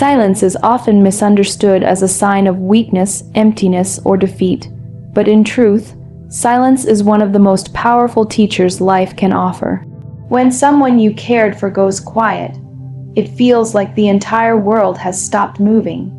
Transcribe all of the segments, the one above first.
Silence is often misunderstood as a sign of weakness, emptiness, or defeat. But in truth, silence is one of the most powerful teachers life can offer. When someone you cared for goes quiet, it feels like the entire world has stopped moving,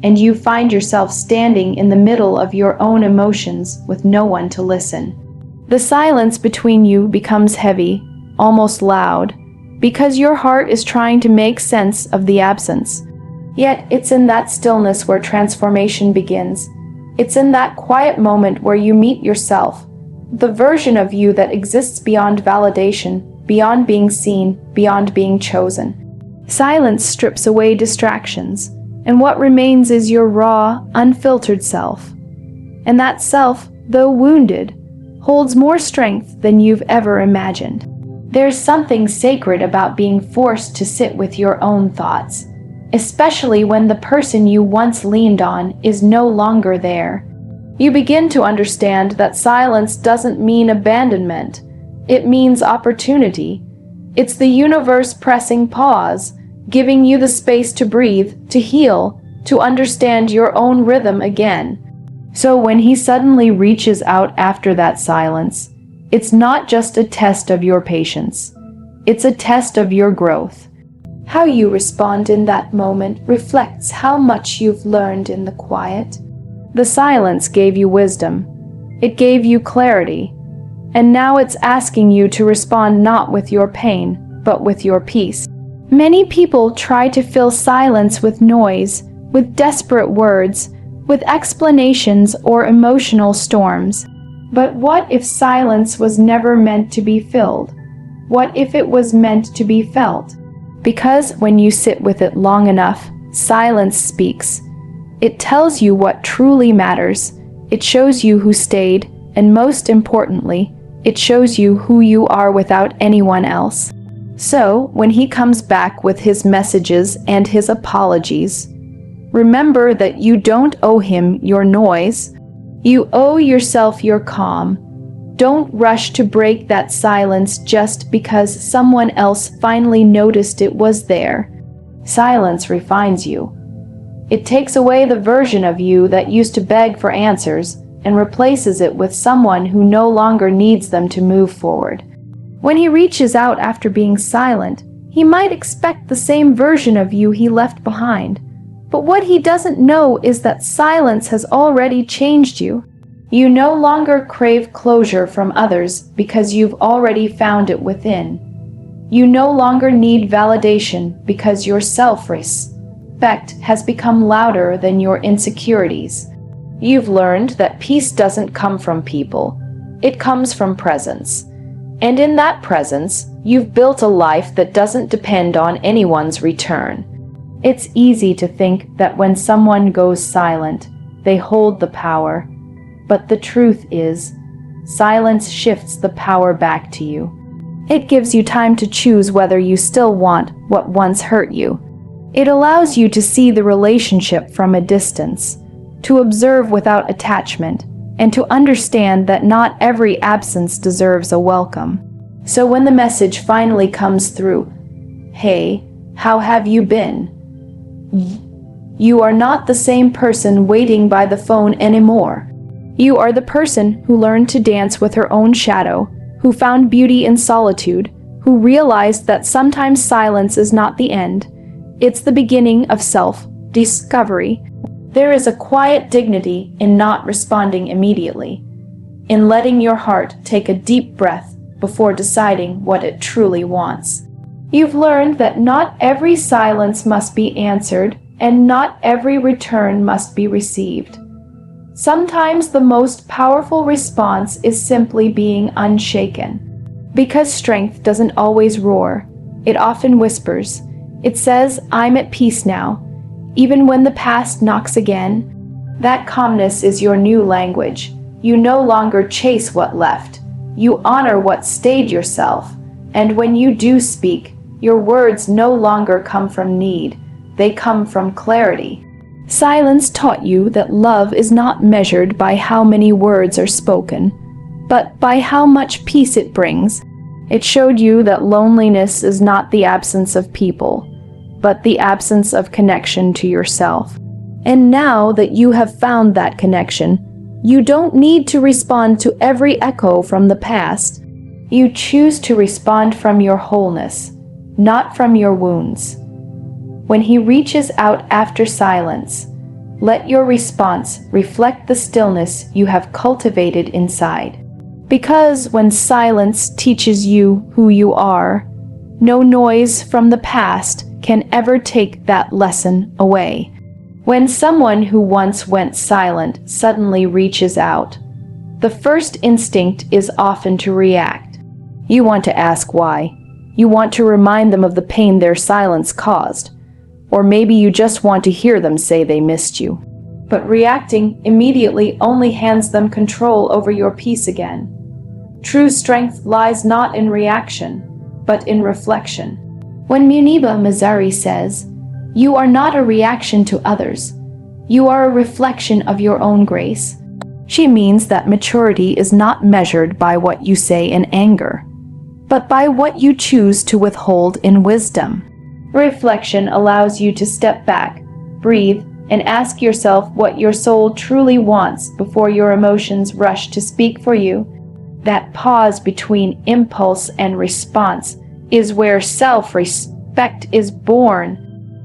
and you find yourself standing in the middle of your own emotions with no one to listen. The silence between you becomes heavy, almost loud, because your heart is trying to make sense of the absence. Yet it's in that stillness where transformation begins. It's in that quiet moment where you meet yourself, the version of you that exists beyond validation, beyond being seen, beyond being chosen. Silence strips away distractions, and what remains is your raw, unfiltered self. And that self, though wounded, holds more strength than you've ever imagined. There's something sacred about being forced to sit with your own thoughts, especially when the person you once leaned on is no longer there. You begin to understand that silence doesn't mean abandonment. It means opportunity. It's the universe pressing pause, giving you the space to breathe, to heal, to understand your own rhythm again. So when he suddenly reaches out after that silence, it's not just a test of your patience. It's a test of your growth. How you respond in that moment reflects how much you've learned in the quiet. The silence gave you wisdom. It gave you clarity. And now it's asking you to respond not with your pain, but with your peace. Many people try to fill silence with noise, with desperate words, with explanations or emotional storms. But what if silence was never meant to be filled? What if it was meant to be felt? Because when you sit with it long enough, silence speaks. It tells you what truly matters. It shows you who stayed, and most importantly, it shows you who you are without anyone else. So, when he comes back with his messages and his apologies, remember that you don't owe him your noise. You owe yourself your calm. Don't rush to break that silence just because someone else finally noticed it was there. Silence refines you. It takes away the version of you that used to beg for answers and replaces it with someone who no longer needs them to move forward. When he reaches out after being silent, he might expect the same version of you he left behind. But what he doesn't know is that silence has already changed you. You no longer crave closure from others because you've already found it within. You no longer need validation because your self-respect has become louder than your insecurities. You've learned that peace doesn't come from people. It comes from presence. And in that presence, you've built a life that doesn't depend on anyone's return. It's easy to think that when someone goes silent, they hold the power. But the truth is, silence shifts the power back to you. It gives you time to choose whether you still want what once hurt you. It allows you to see the relationship from a distance, to observe without attachment, and to understand that not every absence deserves a welcome. So when the message finally comes through, "Hey, how have you been?" You are not the same person waiting by the phone anymore. You are the person who learned to dance with her own shadow, who found beauty in solitude, who realized that sometimes silence is not the end. It's the beginning of self-discovery. There is a quiet dignity in not responding immediately, in letting your heart take a deep breath before deciding what it truly wants. You've learned that not every silence must be answered, and not every return must be received. Sometimes the most powerful response is simply being unshaken. Because strength doesn't always roar, it often whispers. It says, "I'm at peace now," even when the past knocks again. That calmness is your new language. You no longer chase what left. You honor what stayed yourself. And when you do speak, your words no longer come from need. They come from clarity. Silence taught you that love is not measured by how many words are spoken, but by how much peace it brings. It showed you that loneliness is not the absence of people. but the absence of connection to yourself. And now that you have found that connection, you don't need to respond to every echo from the past. You choose to respond from your wholeness, not from your wounds. When he reaches out after silence, let your response reflect the stillness you have cultivated inside. Because when silence teaches you who you are, no noise from the past can ever take that lesson away. When someone who once went silent suddenly reaches out, the first instinct is often to react. You want to ask why. You want to remind them of the pain their silence caused. Or maybe you just want to hear them say they missed you. But reacting immediately only hands them control over your peace again. True strength lies not in reaction, but in reflection. When Muniba Mazari says, "You are not a reaction to others, you are a reflection of your own grace," she means that maturity is not measured by what you say in anger, but by what you choose to withhold in wisdom. Reflection allows you to step back, breathe, and ask yourself what your soul truly wants before your emotions rush to speak for you. That pause between impulse and response is where self-respect is born.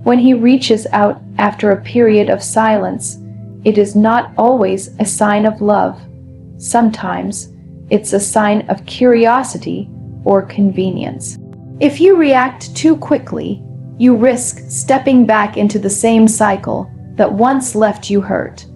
When he reaches out after a period of silence, it is not always a sign of love. Sometimes it's a sign of curiosity or convenience. If you react too quickly, you risk stepping back into the same cycle that once left you hurt.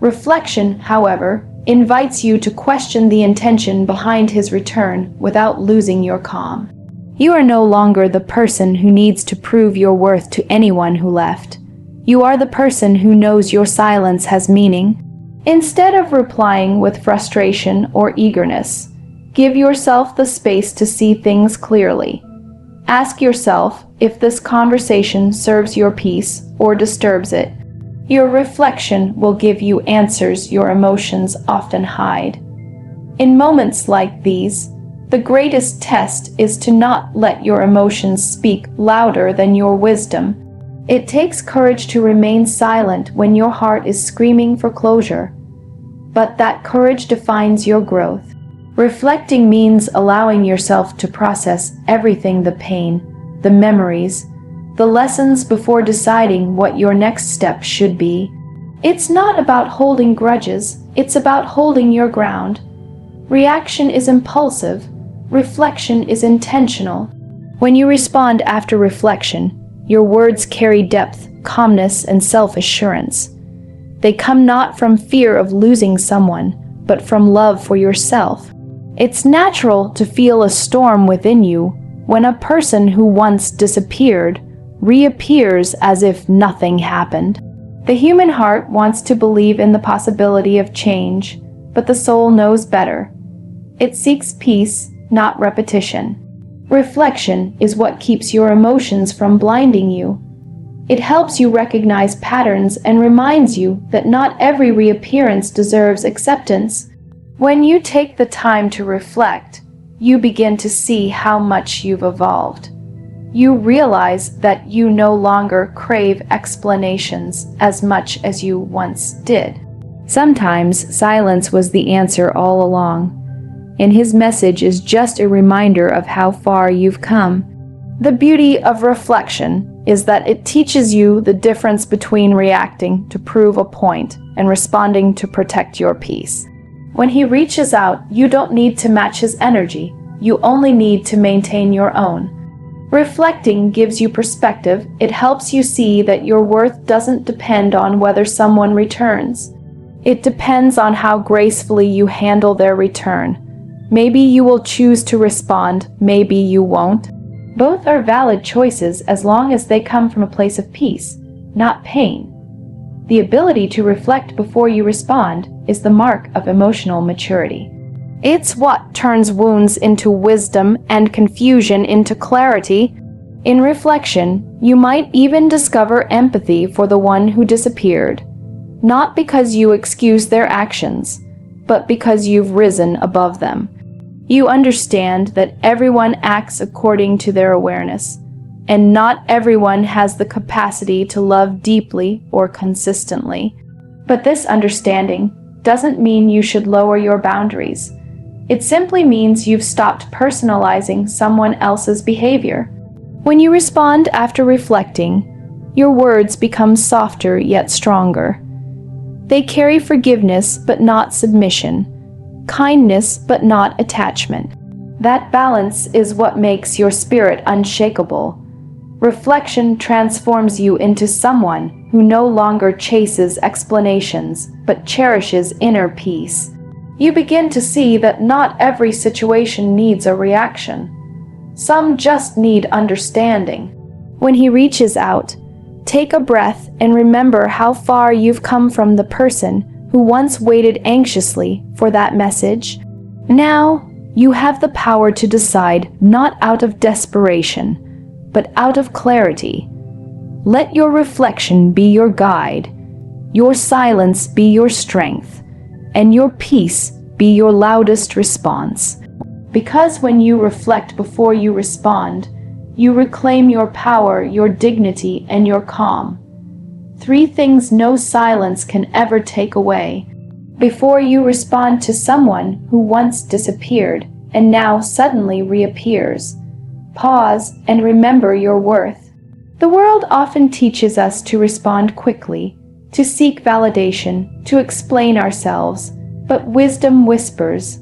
Reflection, however, invites you to question the intention behind his return without losing your calm. You are no longer the person who needs to prove your worth to anyone who left. You are the person who knows your silence has meaning. Instead of replying with frustration or eagerness, give yourself the space to see things clearly. Ask yourself if this conversation serves your peace or disturbs it. Your reflection will give you answers your emotions often hide. In moments like these, the greatest test is to not let your emotions speak louder than your wisdom. It takes courage to remain silent when your heart is screaming for closure, but that courage defines your growth. Reflecting means allowing yourself to process everything: the pain, the memories, the lessons before deciding what your next step should be. It's not about holding grudges, it's about holding your ground. Reaction is impulsive, reflection is intentional. When you respond after reflection, your words carry depth, calmness, and self-assurance. They come not from fear of losing someone, but from love for yourself. It's natural to feel a storm within you when a person who once disappeared reappears as if nothing happened. The human heart wants to believe in the possibility of change, but the soul knows better. It seeks peace, not repetition. Reflection is what keeps your emotions from blinding you. It helps you recognize patterns and reminds you that not every reappearance deserves acceptance. When you take the time to reflect, you begin to see how much you've evolved. You realize that you no longer crave explanations as much as you once did. Sometimes silence was the answer all along, and his message is just a reminder of how far you've come. The beauty of reflection is that it teaches you the difference between reacting to prove a point and responding to protect your peace. When he reaches out, you don't need to match his energy. You only need to maintain your own. Reflecting gives you perspective. It helps you see that your worth doesn't depend on whether someone returns. It depends on how gracefully you handle their return. Maybe you will choose to respond, maybe you won't. Both are valid choices as long as they come from a place of peace, not pain. The ability to reflect before you respond is the mark of emotional maturity. It's what turns wounds into wisdom and confusion into clarity. In reflection, you might even discover empathy for the one who disappeared, not because you excuse their actions, but because you've risen above them. You understand that everyone acts according to their awareness, and not everyone has the capacity to love deeply or consistently. But this understanding doesn't mean you should lower your boundaries. It simply means you've stopped personalizing someone else's behavior. When you respond after reflecting, your words become softer yet stronger. They carry forgiveness but not submission, kindness but not attachment. That balance is what makes your spirit unshakable. Reflection transforms you into someone who no longer chases explanations but cherishes inner peace. You begin to see that not every situation needs a reaction. Some just need understanding. When he reaches out, take a breath and remember how far you've come from the person who once waited anxiously for that message. Now, you have the power to decide not out of desperation, but out of clarity. Let your reflection be your guide, your silence be your strength, and your peace be your loudest response. Because when you reflect before you respond, you reclaim your power, your dignity, and your calm. 3 things no silence can ever take away. Before you respond to someone who once disappeared and now suddenly reappears, pause and remember your worth. The world often teaches us to respond quickly, to seek validation, to explain ourselves, but wisdom whispers,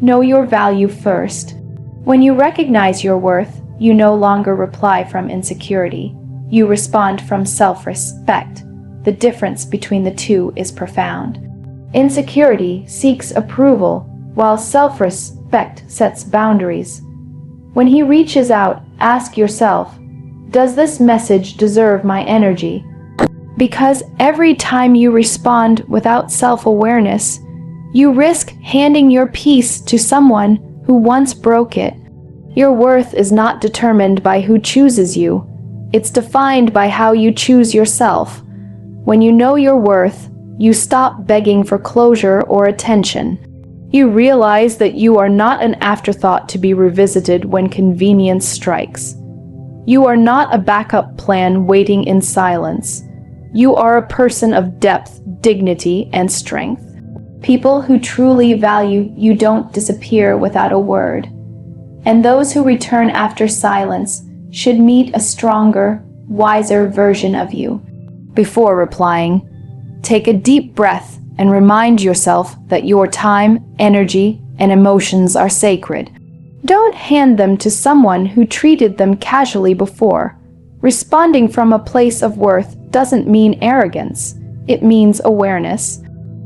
know your value first. When you recognize your worth, you no longer reply from insecurity. You respond from self-respect. The difference between the two is profound. Insecurity seeks approval, while self-respect sets boundaries. When he reaches out, ask yourself, does this message deserve my energy? Because every time you respond without self-awareness, you risk handing your peace to someone who once broke it. Your worth is not determined by who chooses you. It's defined by how you choose yourself. When you know your worth, you stop begging for closure or attention. You realize that you are not an afterthought to be revisited when convenience strikes. You are not a backup plan waiting in silence. You are a person of depth, dignity, and strength. People who truly value you don't disappear without a word. And those who return after silence should meet a stronger, wiser version of you. Before replying, take a deep breath and remind yourself that your time, energy, and emotions are sacred. Don't hand them to someone who treated them casually before. Responding from a place of worth doesn't mean arrogance. It means awareness.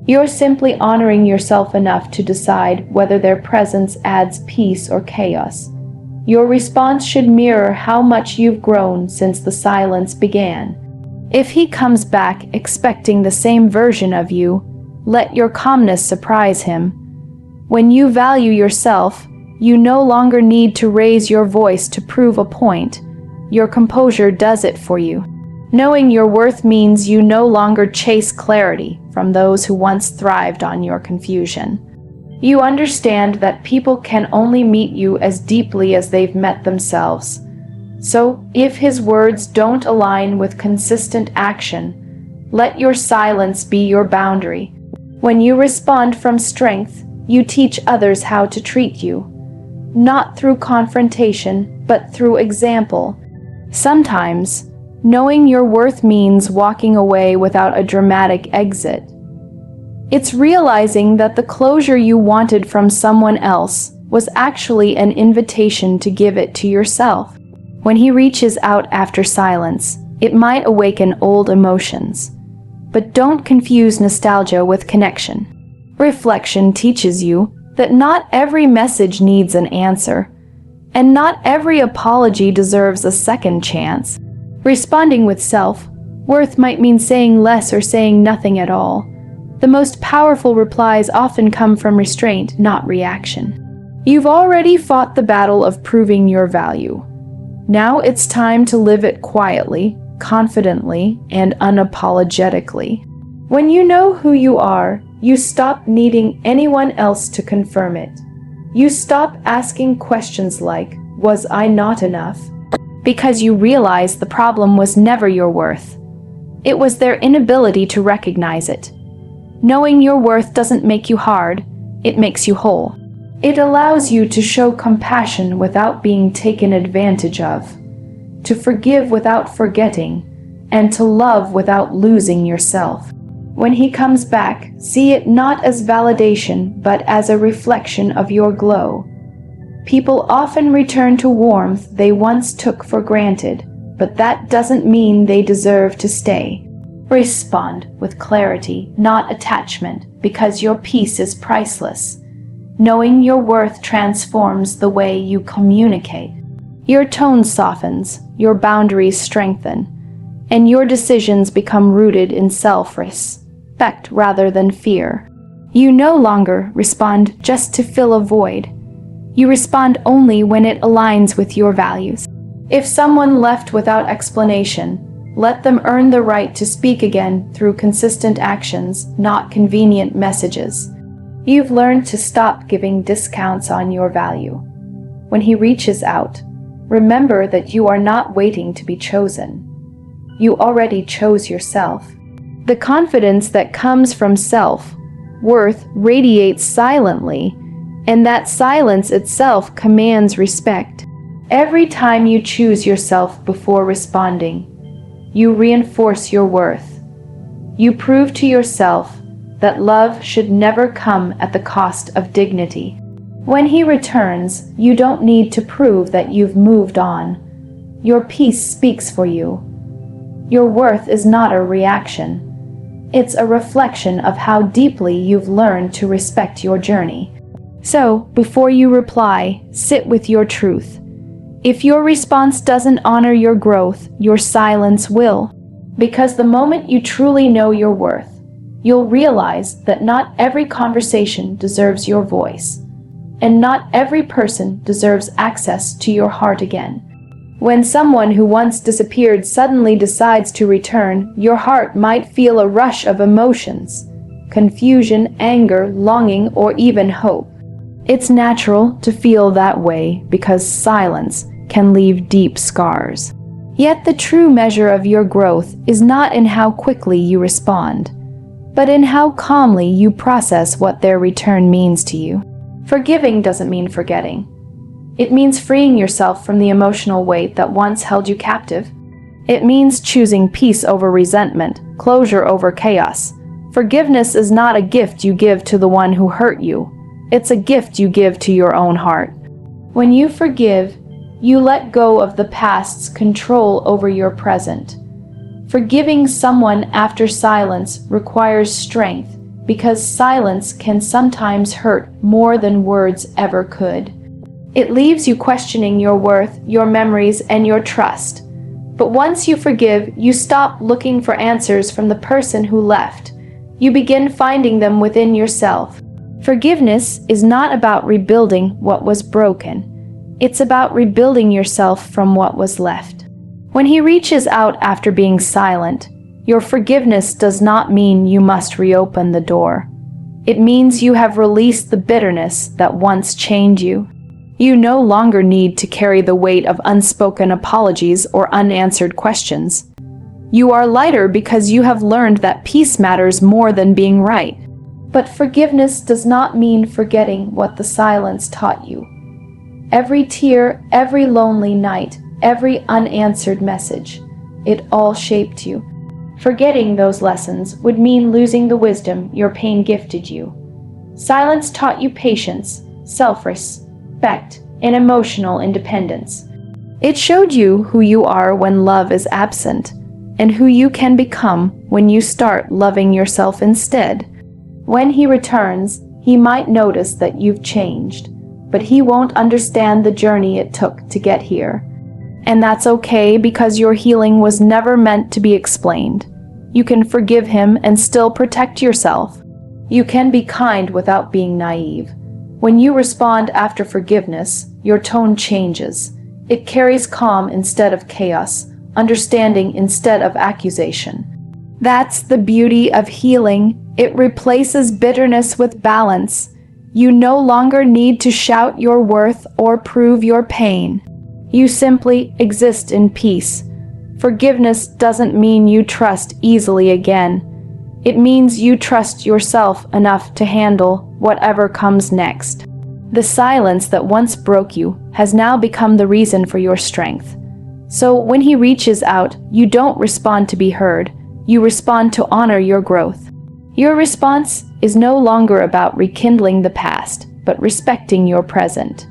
You're simply honoring yourself enough to decide whether their presence adds peace or chaos. Your response should mirror how much you've grown since the silence began. If he comes back expecting the same version of you, let your calmness surprise him. When you value yourself, you no longer need to raise your voice to prove a point. Your composure does it for you. Knowing your worth means you no longer chase clarity from those who once thrived on your confusion. You understand that people can only meet you as deeply as they've met themselves. So, if his words don't align with consistent action, let your silence be your boundary. When you respond from strength, you teach others how to treat you. Not through confrontation, but through example. Sometimes, knowing your worth means walking away without a dramatic exit. It's realizing that the closure you wanted from someone else was actually an invitation to give it to yourself. When he reaches out after silence, it might awaken old emotions. But don't confuse nostalgia with connection. Reflection teaches you that not every message needs an answer, and not every apology deserves a second chance. Responding with self-worth might mean saying less or saying nothing at all. The most powerful replies often come from restraint, not reaction. You've already fought the battle of proving your value. Now it's time to live it quietly, confidently, and unapologetically. When you know who you are, you stop needing anyone else to confirm it. You stop asking questions like, was I not enough? because you realize the problem was never your worth. It was their inability to recognize it. Knowing your worth doesn't make you hard, it makes you whole. It allows you to show compassion without being taken advantage of, to forgive without forgetting, and to love without losing yourself. When he comes back, see it not as validation, but as a reflection of your glow. People often return to warmth they once took for granted, but that doesn't mean they deserve to stay. Respond with clarity, not attachment, because your peace is priceless. Knowing your worth transforms the way you communicate. Your tone softens, your boundaries strengthen, and your decisions become rooted in self-respect rather than fear. You no longer respond just to fill a void. You respond only when it aligns with your values. If someone left without explanation, let them earn the right to speak again through consistent actions, not convenient messages. You've learned to stop giving discounts on your value. When he reaches out, remember that you are not waiting to be chosen. You already chose yourself. The confidence that comes from self-worth radiates silently, and that silence itself commands respect. Every time you choose yourself before responding, you reinforce your worth. You prove to yourself that love should never come at the cost of dignity. When he returns, you don't need to prove that you've moved on. Your peace speaks for you. Your worth is not a reaction. It's a reflection of how deeply you've learned to respect your journey. So, before you reply, sit with your truth. If your response doesn't honor your growth, your silence will. Because the moment you truly know your worth, you'll realize that not every conversation deserves your voice, and not every person deserves access to your heart again. When someone who once disappeared suddenly decides to return, your heart might feel a rush of emotions: confusion, anger, longing, or even hope. It's natural to feel that way because silence can leave deep scars. Yet the true measure of your growth is not in how quickly you respond, but in how calmly you process what their return means to you. Forgiving doesn't mean forgetting. It means freeing yourself from the emotional weight that once held you captive. It means choosing peace over resentment, closure over chaos. Forgiveness is not a gift you give to the one who hurt you. It's a gift you give to your own heart. When you forgive, you let go of the past's control over your present. Forgiving someone after silence requires strength, because silence can sometimes hurt more than words ever could. It leaves you questioning your worth, your memories, and your trust. But once you forgive, you stop looking for answers from the person who left. You begin finding them within yourself. Forgiveness is not about rebuilding what was broken. It's about rebuilding yourself from what was left. When he reaches out after being silent, your forgiveness does not mean you must reopen the door. It means you have released the bitterness that once chained you. You no longer need to carry the weight of unspoken apologies or unanswered questions. You are lighter because you have learned that peace matters more than being right. But forgiveness does not mean forgetting what the silence taught you. Every tear, every lonely night, every unanswered message, it all shaped you. Forgetting those lessons would mean losing the wisdom your pain gifted you. Silence taught you patience, self-respect, and emotional independence. It showed you who you are when love is absent, and who you can become when you start loving yourself instead. When he returns, he might notice that you've changed, but he won't understand the journey it took to get here. And that's okay, because your healing was never meant to be explained. You can forgive him and still protect yourself. You can be kind without being naive. When you respond after forgiveness, your tone changes. It carries calm instead of chaos, understanding instead of accusation. That's the beauty of healing. It replaces bitterness with balance. You no longer need to shout your worth or prove your pain. You simply exist in peace. Forgiveness doesn't mean you trust easily again. It means you trust yourself enough to handle whatever comes next. The silence that once broke you has now become the reason for your strength. So when he reaches out, you don't respond to be heard. You respond to honor your growth. Your response is no longer about rekindling the past, but respecting your present.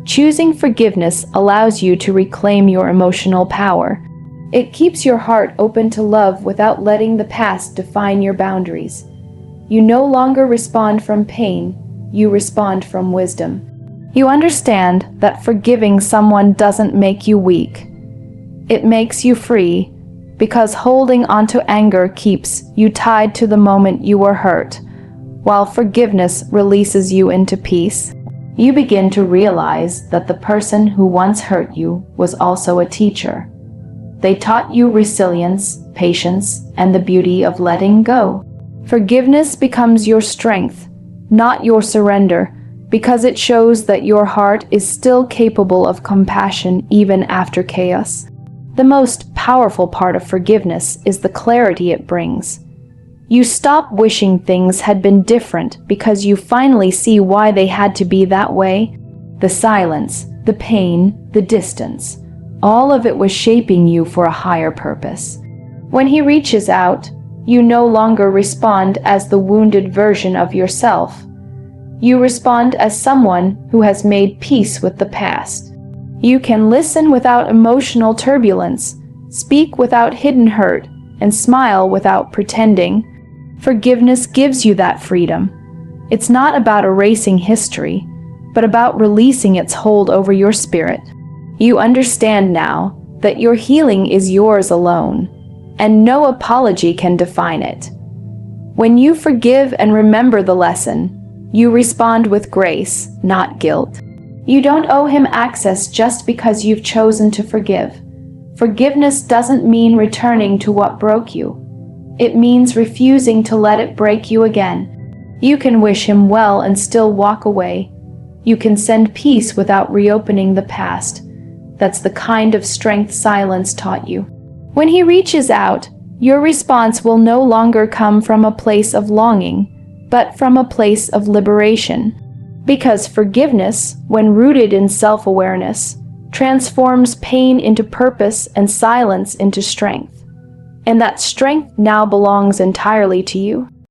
Choosing forgiveness allows you to reclaim your emotional power. It keeps your heart open to love without letting the past define your boundaries. You no longer respond from pain, you respond from wisdom. You understand that forgiving someone doesn't make you weak. It makes you free, because holding onto anger keeps you tied to the moment you were hurt, while forgiveness releases you into peace. You begin to realize that the person who once hurt you was also a teacher. They taught you resilience, patience, and the beauty of letting go. Forgiveness becomes your strength, not your surrender, because it shows that your heart is still capable of compassion even after chaos. The most powerful part of forgiveness is the clarity it brings. You stop wishing things had been different because you finally see why they had to be that way. The silence, the pain, the distance. All of it was shaping you for a higher purpose. When he reaches out, you no longer respond as the wounded version of yourself. You respond as someone who has made peace with the past. You can listen without emotional turbulence, speak without hidden hurt, and smile without pretending. Forgiveness gives you that freedom. It's not about erasing history, but about releasing its hold over your spirit. You understand now that your healing is yours alone, and no apology can define it. When you forgive and remember the lesson, you respond with grace, not guilt. You don't owe him access just because you've chosen to forgive. Forgiveness doesn't mean returning to what broke you. It means refusing to let it break you again. You can wish him well and still walk away. You can send peace without reopening the past. That's the kind of strength silence taught you. When he reaches out, your response will no longer come from a place of longing, but from a place of liberation. Because forgiveness, when rooted in self-awareness, transforms pain into purpose and silence into strength. And that strength now belongs entirely to you.